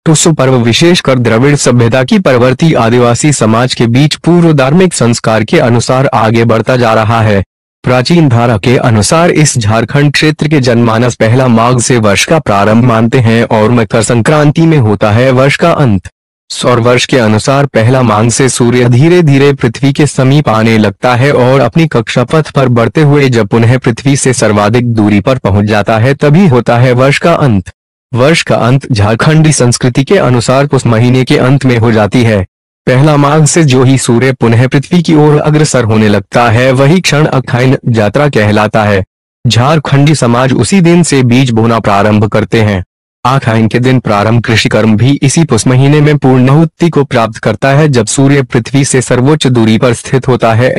टुसु पर्व विशेषकर द्रविड़ सभ्यता की परवर्ती आदिवासी समाज के बीच पूर्व धार्मिक संस्कार के अनुसार आगे बढ़ता जा रहा है। प्राचीन धारा के अनुसार इस झारखंड क्षेत्र के जनमानस पहला माघ से वर्ष का प्रारंभ मानते हैं और मकर संक्रांति में होता है वर्ष का अंत। सौर वर्ष के अनुसार पहला माघ से सूर्य धीरे धीरे पृथ्वी के समीप आने लगता है और अपनी कक्षापथ पर बढ़ते हुए जब पुनः पृथ्वी से सर्वाधिक दूरी पर पहुंच जाता है तभी होता है वर्ष का अंत। वर्ष का अंत झारखंडी संस्कृति के अनुसार पुष महीने के अंत में हो जाती है। पहला माघ से जो ही सूर्य पुनः पृथ्वी की ओर अग्रसर होने लगता है वही क्षण अखाइन यात्रा कहलाता है। झारखंडी समाज उसी दिन से बीज बोना प्रारंभ करते हैं। आखाइन के दिन प्रारंभ कृषि कर्म भी इसी पुष महीने में पूर्णाहुति को प्राप्त करता है जब सूर्य पृथ्वी से सर्वोच्च दूरी पर स्थित होता है।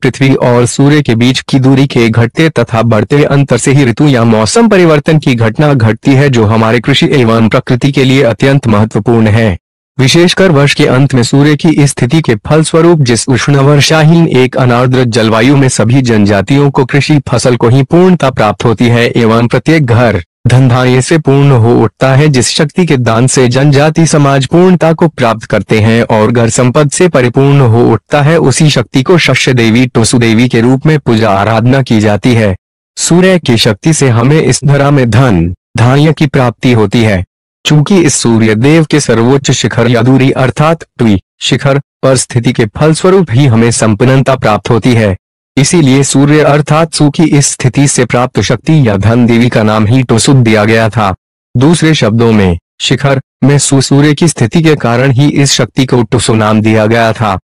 पृथ्वी और सूर्य के बीच की दूरी के घटते तथा बढ़ते अंतर से ही ऋतु या मौसम परिवर्तन की घटना घटती है जो हमारे कृषि एवं प्रकृति के लिए अत्यंत महत्वपूर्ण है। विशेषकर वर्ष के अंत में सूर्य की इस स्थिति के फलस्वरूप जिस उष्ण वर्षाहीन एक अनार्द्र जलवायु में सभी जनजातियों को कृषि फसल को ही पूर्णता प्राप्त होती है एवं प्रत्येक घर धनधान्य से पूर्ण हो उठता है। जिस शक्ति के दान से जनजाति समाज पूर्णता को प्राप्त करते हैं और घर संपद से परिपूर्ण हो उठता है उसी शक्ति को शस्य देवी टुसु देवी के रूप में पूजा आराधना की जाती है। सूर्य की शक्ति से हमें इस धरा में धन धान्य की प्राप्ति होती है। चूंकि इस सूर्य देव के सर्वोच्च शिखर या दूरी अर्थात ट्वी शिखर पर स्थिति के फलस्वरूप ही हमें संपन्नता प्राप्त होती है। इसीलिए सूर्य अर्थात सु की इस स्थिति से प्राप्त शक्ति या धन देवी का नाम ही टुसु दिया गया था। दूसरे शब्दों में शिखर में सूर्य की स्थिति के कारण ही इस शक्ति को टुसु नाम दिया गया था।